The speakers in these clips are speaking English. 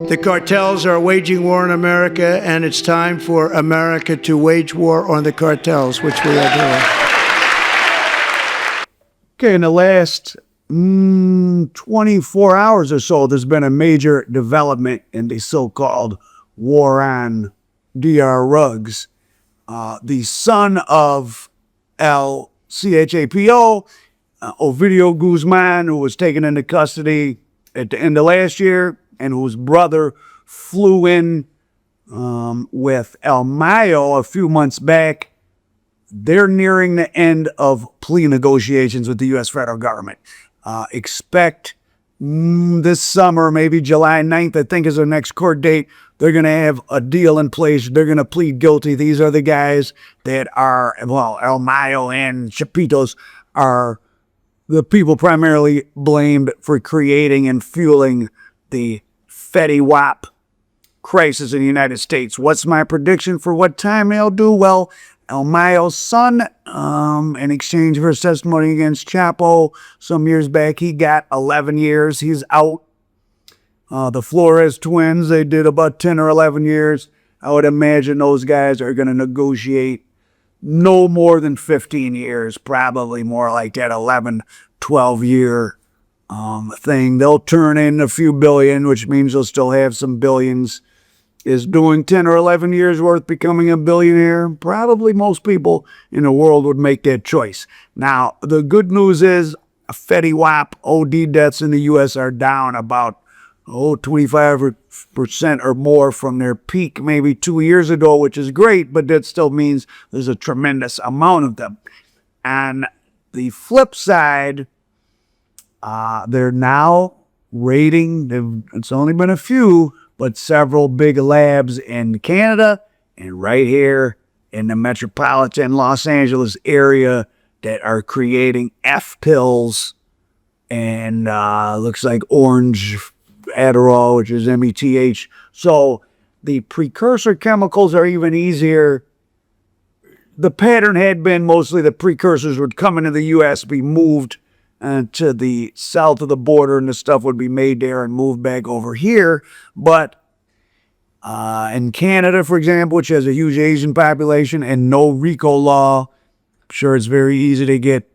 The cartels are waging war in America, and it's time for America to wage war on the cartels, which we are doing. Okay, in the last 24 hours or so, there's been a major development in the so-called war on DR Ruggs. The son of El Chapo, Ovidio Guzman, who was taken into custody at the end of last year, and whose brother flew in with El Mayo a few months back, they're nearing the end of plea negotiations with the U.S. federal government. Expect this summer, maybe July 9th, I think is their next court date, they're going to have a deal in place. They're going to plead guilty. These are the guys that are, well, El Mayo and Chapitos are the people primarily blamed for creating and fueling the Fetty WAP crisis in the United States. What's my prediction for what time they'll do? Well, El Mayo's son, in exchange for his testimony against Chapo some years back, he got 11 years. He's out. The Flores twins, they did about 10 or 11 years. I would imagine those guys are going to negotiate no more than 15 years, probably more like that 11, 12-year thing. They'll turn in a few billion, which means they'll still have some billions. Is doing 10 or 11 years worth becoming a billionaire? Probably most people in the world would make that choice. Now, the good news is Fetty WAP OD deaths in the U.S. are down about 25% or more from their peak maybe 2 years ago, which is great, but that still means there's a tremendous amount of them. On the flip side, they're now raiding, it's only been a few, but several big labs in Canada and right here in the metropolitan Los Angeles area that are creating F pills and looks like orange Adderall, which is METH. So the precursor chemicals are even easier. The pattern had been mostly the precursors would come into the U.S., be moved to the south of the border, and the stuff would be made there and moved back over here. But in Canada, for example, which has a huge Asian population and no RICO law, I'm sure it's very easy to get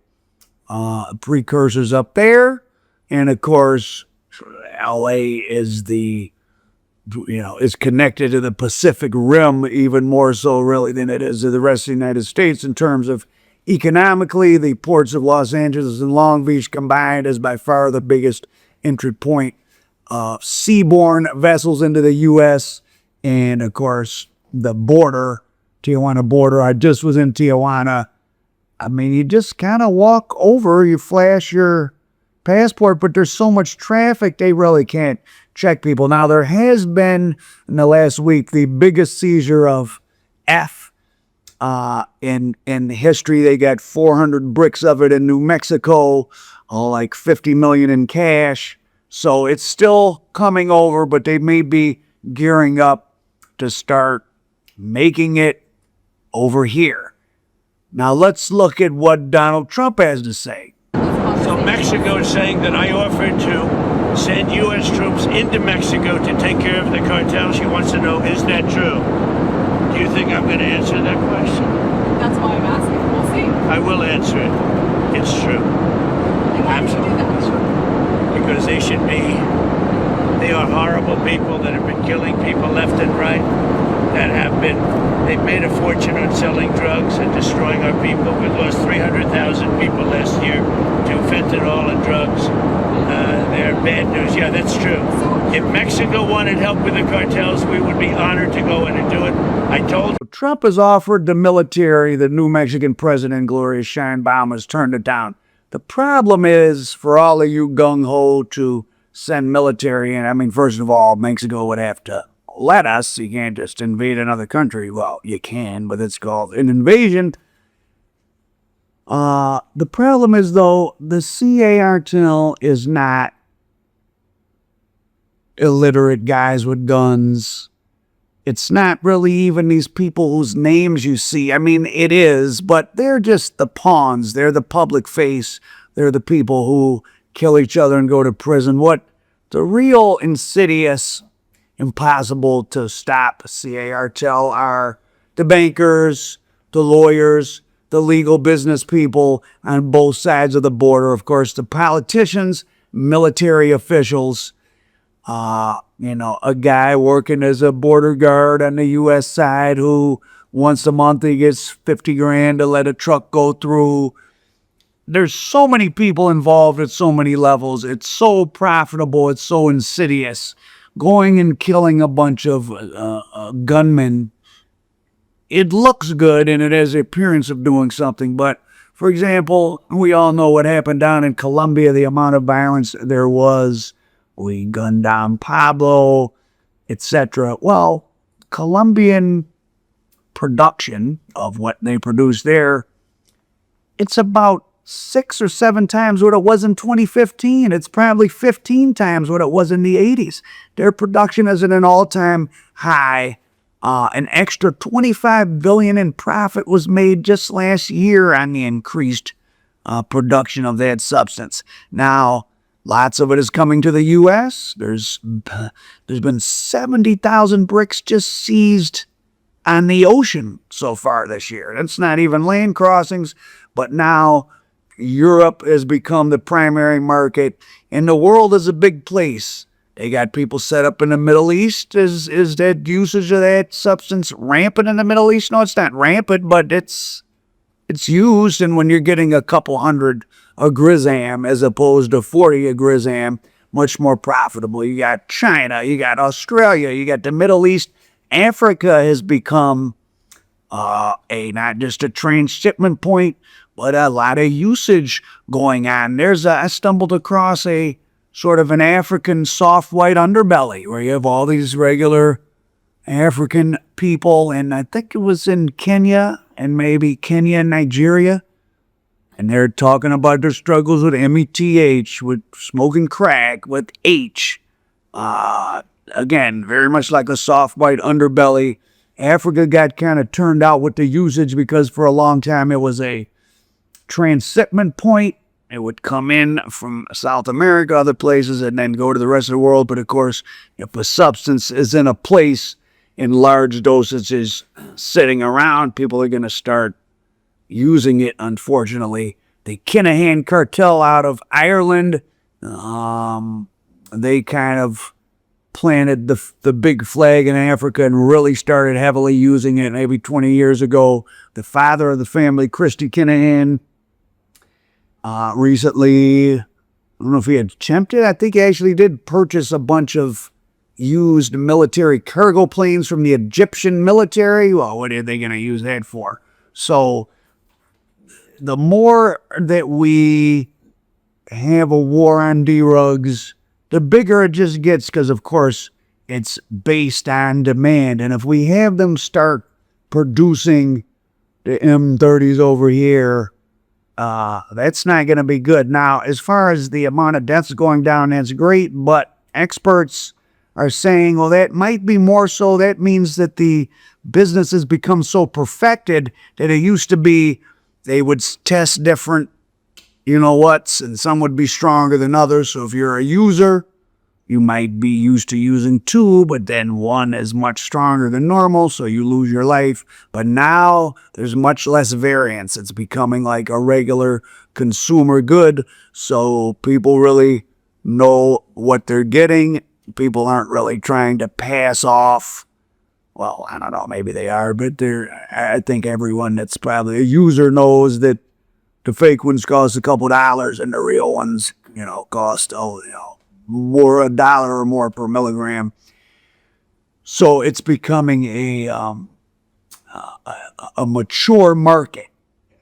precursors up there. And of course, LA is is connected to the Pacific Rim even more so really than it is to the rest of the United States in terms of economically. The ports of Los Angeles and Long Beach combined is by far the biggest entry point of seaborne vessels into the U.S. And of course, the border, Tijuana border. I just was in Tijuana. I mean, you just kind of walk over, you flash your passport, but there's so much traffic, they really can't check people. Now, there has been, in the last week, the biggest seizure of F in history. They got 400 bricks of it in New Mexico, like 50 million in cash. So it's still coming over, but they may be gearing up to start making it over here. Now, let's look at what Donald Trump has to say. So Mexico is saying that I offered to send U.S. troops into Mexico to take care of the cartel. She wants to know, is that true? Do you think I'm going to answer that question? That's why I'm asking. We'll see. I will answer it. It's true. And why would you do that? Because they are horrible people that have been killing people left and right, they've made a fortune on selling drugs and destroying our people. We lost 300,000 people last year to fentanyl and drugs. They're bad news. Yeah, that's true. If Mexico wanted help with the cartels, we would be honored to go in and do it. I told Trump has offered the military, the new Mexican president, Gloria Sheinbaum, has turned it down. The problem is, for all of you gung-ho to send military in, I mean, first of all, Mexico would have to let us. You can't just invade another country. Well, you can, but it's called an invasion. The problem is, though, the cartel is not illiterate guys with guns. It's not really even these people whose names you see. I mean, it is, but they're just the pawns. They're the public face. They're the people who kill each other and go to prison. What the real insidious impossible to stop. Cartel are the bankers, the lawyers, the legal business people on both sides of the border. Of course, the politicians, military officials, a guy working as a border guard on the U.S. side who once a month he gets 50 grand to let a truck go through. There's so many people involved at so many levels. It's so profitable. It's so insidious. Going and killing a bunch of gunmen, it looks good and it has the appearance of doing something. But, for example, we all know what happened down in Colombia, the amount of violence there was. We gunned down Pablo, etc. Well, Colombian production of what they produce there, it's about 6 or 7 times what it was in 2015. It's probably 15 times what it was in the 80s. Their production is at an all-time high. An extra $25 billion in profit was made just last year on the increased production of that substance. Now, lots of it is coming to the U.S. There's been 70,000 bricks just seized on the ocean so far this year. That's not even land crossings, but now Europe has become the primary market, and the world is a big place. They got people set up in the Middle East. Is that usage of that substance rampant in the Middle East? No, it's not rampant, but it's used, and when you're getting a couple hundred a grisam as opposed to 40 a grisam, much more profitable. You got China, you got Australia, you got the Middle East. Africa has become not just a transshipment point, but a lot of usage going on. I stumbled across a sort of an African soft white underbelly where you have all these regular African people, and I think it was in Kenya and Nigeria, and they're talking about their struggles with METH, with smoking crack, with H. Again, very much like a soft white underbelly. Africa got kind of turned out with the usage because for a long time it was a transshipment point. It would come in from South America, other places, and then go to the rest of the world. But of course, if a substance is in a place in large dosages sitting around, people are going to start using it, unfortunately. The Kinahan cartel out of Ireland, they kind of planted the big flag in Africa and really started heavily using it maybe 20 years ago. The father of the family, Christy Kinahan, recently, I don't know if he had attempted, I think he actually did purchase a bunch of used military cargo planes from the Egyptian military. Well, what are they going to use that for? So the more that we have a war on drugs, the bigger it just gets because, of course, it's based on demand. And if we have them start producing the M30s over here, that's not going to be good. Now, as far as the amount of deaths going down, that's great, but experts are saying, well, that might be more so. That means that the business has become so perfected that it used to be they would test different you-know-whats, and some would be stronger than others. So if you're a user, you might be used to using 2, but then 1 is much stronger than normal, so you lose your life. But now there's much less variance. It's becoming like a regular consumer good, so people really know what they're getting. People aren't really trying to pass off. Well, I don't know, maybe they are, but I think everyone that's probably a user knows that the fake ones cost a couple dollars and the real ones, cost, more $1 or more per milligram. So it's becoming a mature market.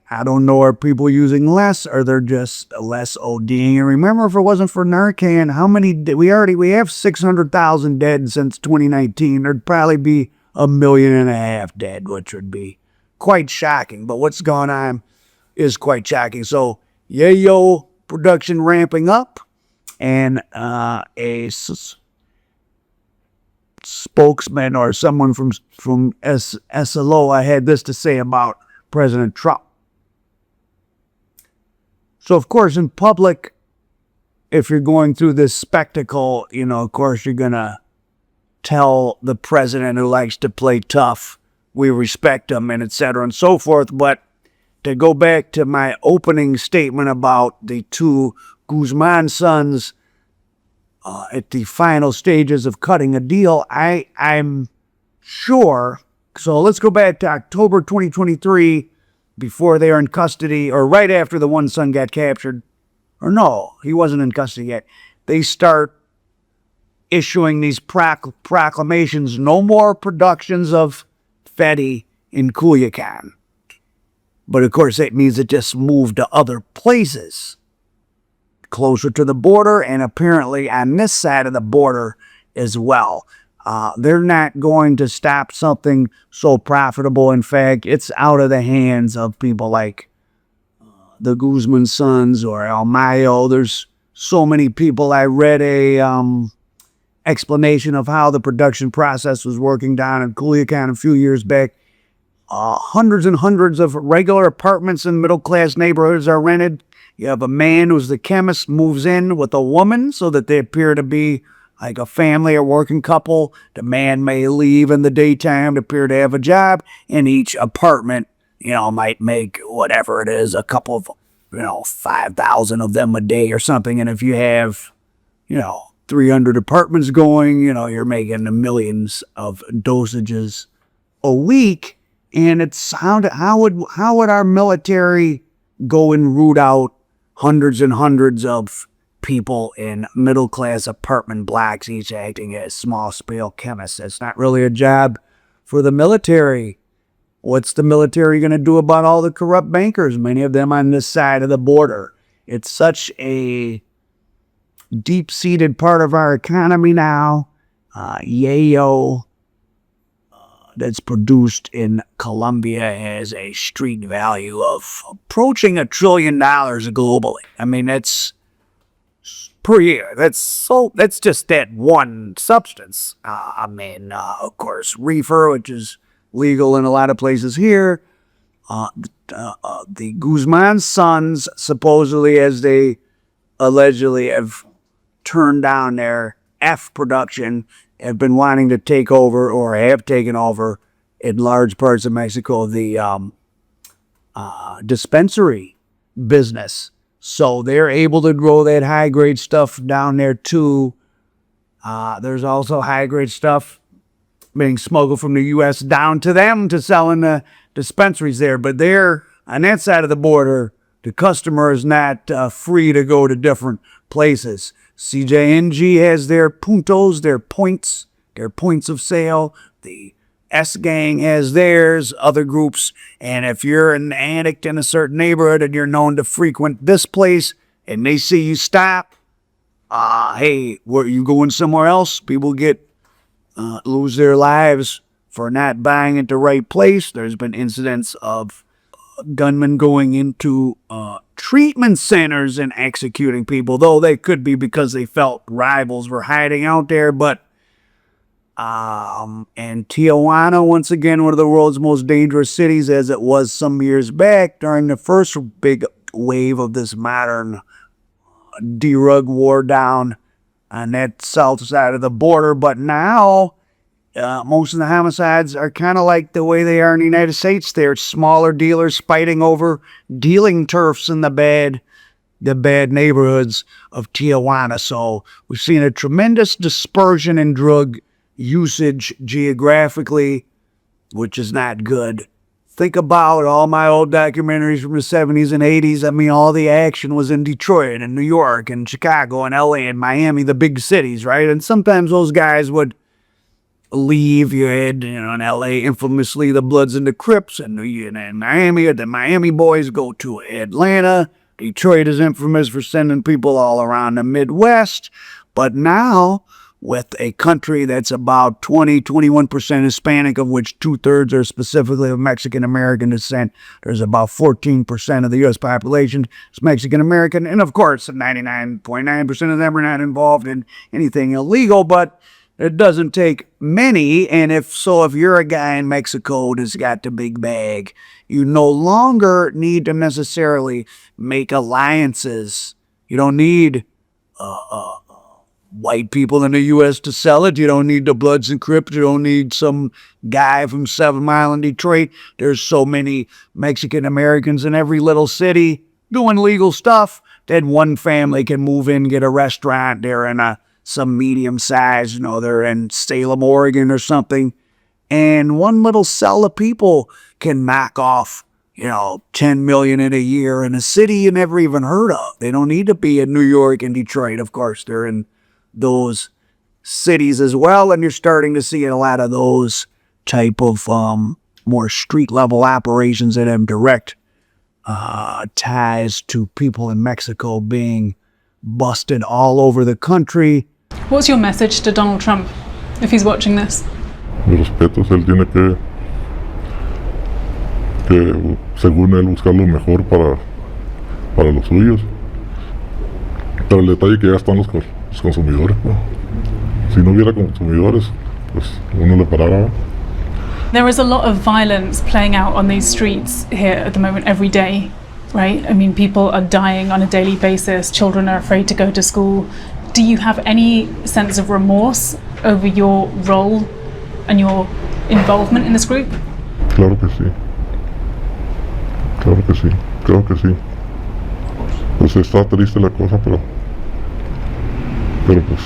I don't know, are people using less or they're just less ODing? And remember, if it wasn't for Narcan, how many, we have 600,000 dead since 2019. There'd probably be 1.5 million dead, which would be quite shocking. But what's going on is quite shocking. So, yayo production ramping up, and a spokesman or someone from SLO, I had this to say about President Trump. So, of course, in public, if you're going through this spectacle, of course, you're going to tell the president who likes to play tough we respect him, and et cetera and so forth. But to go back to my opening statement about the two Guzman sons at the final stages of cutting a deal, I'm sure. So let's go back to October 2023, before they are in custody, or right after the one son got captured. Or no, he wasn't in custody yet. They start issuing these proclamations: no more productions of Fetty in Culiacan. But of course, that means it just moved to other places closer to the border, and apparently on this side of the border as well. They're not going to stop something so profitable. In fact, it's out of the hands of people like the Guzman sons or El Mayo. There's so many people. I read a explanation of how the production process was working down in Culiacan a few years back. Hundreds and hundreds of regular apartments in middle-class neighborhoods are rented. You have a man who's the chemist, moves in with a woman so that they appear to be like a family or working couple. The man may leave in the daytime to appear to have a job, and each apartment, might make whatever it is, a couple of, 5,000 of them a day or something. And if you have, 300 apartments going, you're making millions of dosages a week. And it's how would our military go and root out hundreds and hundreds of people in middle-class apartment blocks, each acting as small-scale chemists? It's not really a job for the military. What's the military going to do about all the corrupt bankers, many of them on this side of the border? It's such a deep-seated part of our economy now. Yayo, that's produced in Colombia, has a street value of approaching $1 trillion globally. I mean, that's per year. That's just that one substance. Of course, reefer, which is legal in a lot of places here. The Guzman sons, supposedly, as they allegedly have turned down their F production, have been wanting to take over, or have taken over in large parts of Mexico, the dispensary business. So they're able to grow that high-grade stuff down there too. There's also high-grade stuff being smuggled from the U.S. down to them to sell in the dispensaries there. But there, on that side of the border, the customer is not free to go to different places. CJNG has their puntos, their points of sale. The S-Gang has theirs, other groups. And if you're an addict in a certain neighborhood and you're known to frequent this place and they see you stop, hey, were you going somewhere else? People lose their lives for not buying at the right place. There's been incidents of gunmen going into treatment centers and executing people, though they could be because they felt rivals were hiding out there. But and Tijuana, once again, one of the world's most dangerous cities, as it was some years back during the first big wave of this modern drug war down on that south side of the border. But now most of the homicides are kind of like the way they are in the United States. They're smaller dealers fighting over dealing turfs in the bad neighborhoods of Tijuana. So we've seen a tremendous dispersion in drug usage geographically, which is not good. Think about all my old documentaries from the 70s and 80s. I mean, all the action was in Detroit and New York and Chicago and LA and Miami, the big cities, right? And sometimes those guys would leave. You had, in LA, infamously, the Bloods and the Crips, and in Miami, the Miami boys go to Atlanta. Detroit is infamous for sending people all around the Midwest. But now, with a country that's about 21% Hispanic, of which 2/3 are specifically of Mexican-American descent, there's about 14% of the U.S. population is Mexican-American. And of course, 99.9% of them are not involved in anything illegal, but it doesn't take many. And if you're a guy in Mexico that's got the big bag, you no longer need to necessarily make alliances. You don't need white people in the U.S. to sell it. You don't need the Bloods and Crips. You don't need some guy from 7 Mile in Detroit. There's so many Mexican Americans in every little city doing legal stuff that one family can move in, get a restaurant. They're in some medium size, they're in Salem, Oregon or something. And one little cell of people can knock off, 10 million in a year in a city you never even heard of. They don't need to be in New York and Detroit. Of course, they're in those cities as well. And you're starting to see a lot of those type of more street level operations that have direct ties to people in Mexico being busted all over the country. What's your message to Donald Trump if he's watching this? Mis respetos, él tiene que según él buscar lo mejor para los suyos. Pero el detalle que ya están los consumidores, ¿no? Si no hubiera consumidores, pues uno le parara. There is a lot of violence playing out on these streets here at the moment every day, right? I mean, people are dying on a daily basis. Children are afraid to go to school. Do you have any sense of remorse over your role and your involvement in this group? Claro que sí. Claro que sí. Creo que sí. Pues está triste la cosa, pero pues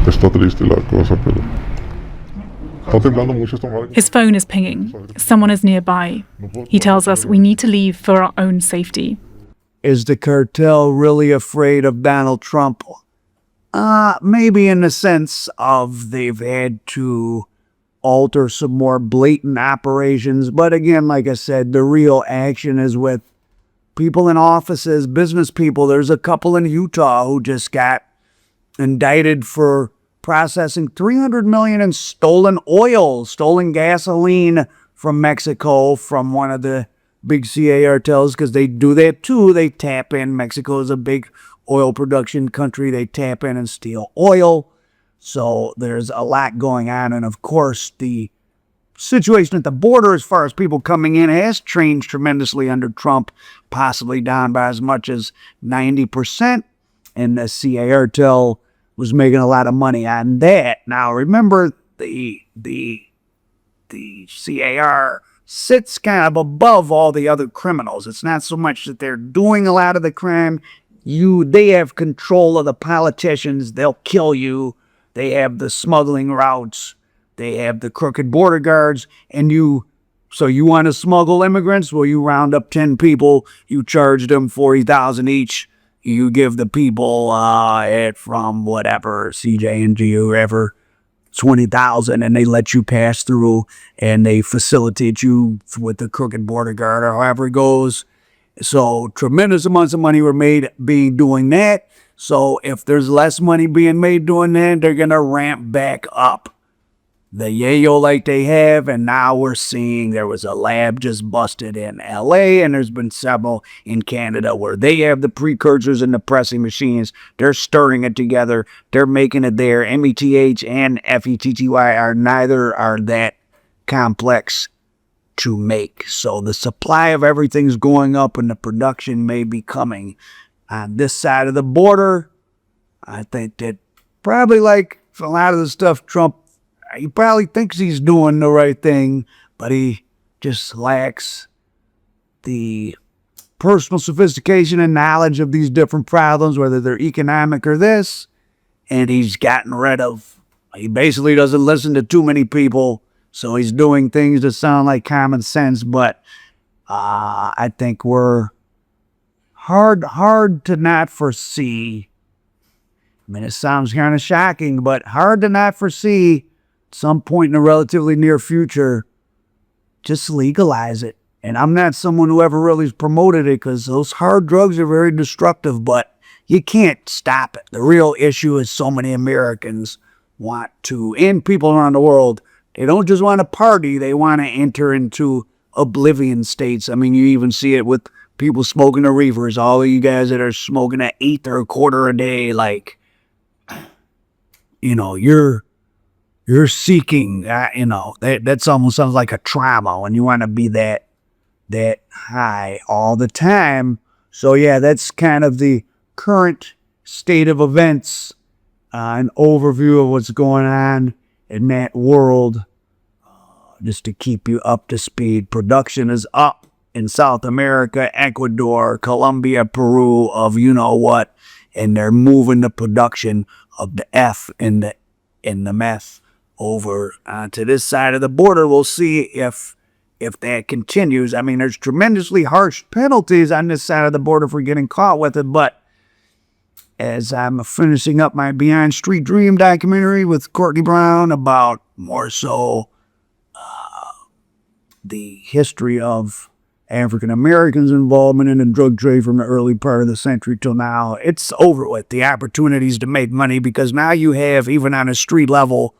está triste la cosa, pero está temblando mucho esta madre. His phone is pinging. Someone is nearby. He tells us we need to leave for our own safety. Is the cartel really afraid of Donald Trump? Maybe in the sense of they've had to alter some more blatant operations. But again, like I said, the real action is with people in offices, business people. There's a couple in Utah who just got indicted for processing $300 million in stolen oil, stolen gasoline from Mexico, from one of the big cartels, because they do that too. They tap in. Mexico is a big oil production country. They tap in and steal oil. So there's a lot going on. And of course, the situation at the border as far as people coming in has changed tremendously under Trump, possibly down by as much as 90%. And the cartel was making a lot of money on that. Now, remember, the CAR sits kind of above all the other criminals. It's not so much that they're doing a lot of the crime. They have control of the politicians. They'll kill you. They have the smuggling routes. They have the crooked border guards. So you want to smuggle immigrants? Well, you round up 10 people. You charge them $40,000 each. You give the people from whatever, CJ&G, whoever, $20,000, and they let you pass through, and they facilitate you with the crooked border guard or however it goes. So tremendous amounts of money were made doing that. So if there's less money being made doing that, they're going to ramp back up the yayo like they have. And now we're seeing there was a lab just busted in LA, and there's been several in Canada where they have the precursors and the pressing machines. They're stirring it together. They're making it there. METH and FETTY neither are that complex to make. So the supply of everything's going up and the production may be coming on this side of the border. I think that probably like a lot of the stuff Trump, he probably thinks he's doing the right thing, but he just lacks the personal sophistication and knowledge of these different problems, whether they're economic or this. And he basically doesn't listen to too many people. So he's doing things that sound like common sense, but I think we're hard to not foresee. I mean, it sounds kind of shocking, but hard to not foresee at some point in the relatively near future, just legalize it. And I'm not someone who ever really promoted it because those hard drugs are very destructive, but you can't stop it. The real issue is so many Americans want to, and people around the world, they don't just want to party, they want to enter into oblivion states. I mean, you even see it with people smoking the reefers. All of you guys that are smoking an eighth or a quarter a day, like, you're seeking, that's almost sounds like a trauma when you want to be that high all the time. So yeah, that's kind of the current state of events, an overview of what's going on in that world, just to keep you up to speed. Production is up in South America, Ecuador, Colombia, Peru, of you know what, and they're moving the production of the F and the meth over to this side of the border. We'll see if that continues. I mean, there's tremendously harsh penalties on this side of the border for getting caught with it, but as I'm finishing up my Beyond Street Dream documentary with Courtney Brown about more so the history of African Americans' involvement in the drug trade from the early part of the century till now, it's over with. The opportunities to make money, because now you have, even on a street level,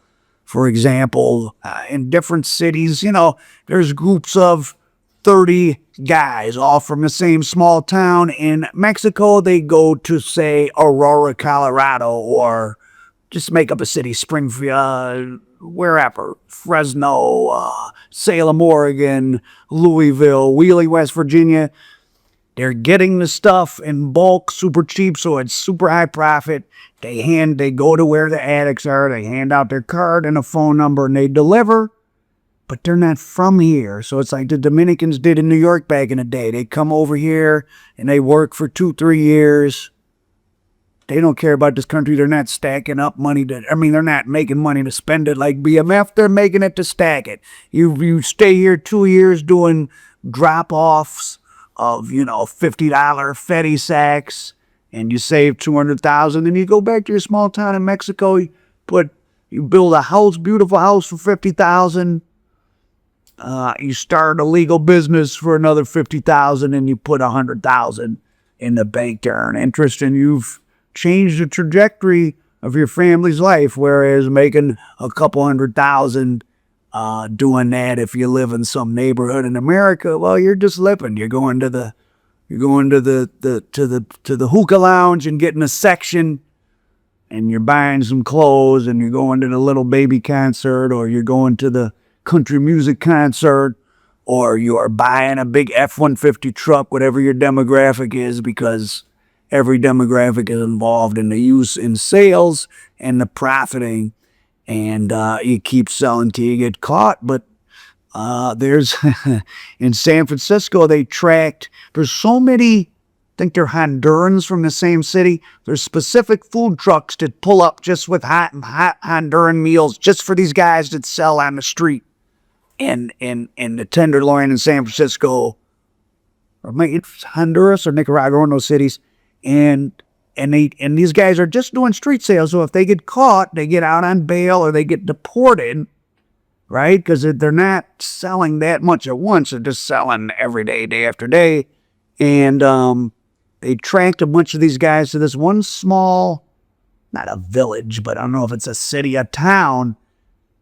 for example, in different cities, you know, there's groups of 30 guys, all from the same small town. In Mexico, they go to, say, Aurora, Colorado, or just make up a city, Springfield, wherever, Fresno, Salem, Oregon, Louisville, Wheeling, West Virginia. They're getting the stuff in bulk, super cheap, so it's super high profit. They go to where the addicts are, they hand out their card and a phone number, and they deliver, but they're not from here. So it's like the Dominicans did in New York back in the day. They come over here, and they work for 2-3 years. They don't care about this country. They're not stacking up money they're not making money to spend it like BMF. They're making it to stack it. You stay here 2 years doing drop-offs of, $50 Fetty sacks, and you save $200,000, then you go back to your small town in Mexico, you build a house, beautiful house for $50,000, you start a legal business for another $50,000, and you put $100,000 in the bank to earn interest, and you've changed the trajectory of your family's life. Whereas making a couple $100,000 doing that, if you live in some neighborhood in America, well, you're just living. You're going to the hookah lounge and getting a section, and you're buying some clothes, and you're going to the Little Baby concert, or you're going to the country music concert, or you are buying a big F-150 truck, whatever your demographic is, because every demographic is involved in the use in sales and the profiting, and you keep selling till you get caught. But there's in San Francisco, there's so many, I think they're Hondurans from the same city. There's specific food trucks that pull up just with hot Honduran meals just for these guys that sell on the street in the Tenderloin in San Francisco, or maybe it's Honduras or Nicaragua, one of those cities. And these guys are just doing street sales. So if they get caught, they get out on bail or they get deported, right? Because they're not selling that much at once. They're just selling every day, day after day. And they tracked a bunch of these guys to this one small, not a village, but I don't know if it's a city, a town.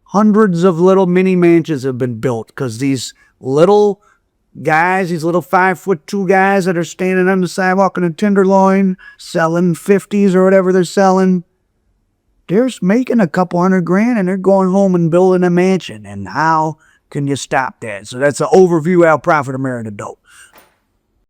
Hundreds of little mini mansions have been built because these little guys, these little 5'2" guys that are standing on the sidewalk in the Tenderloin selling 50s or whatever they're selling, they're making a couple $100,000 and they're going home and building a mansion. And how can you stop that? So that's an overview how Profit America dope.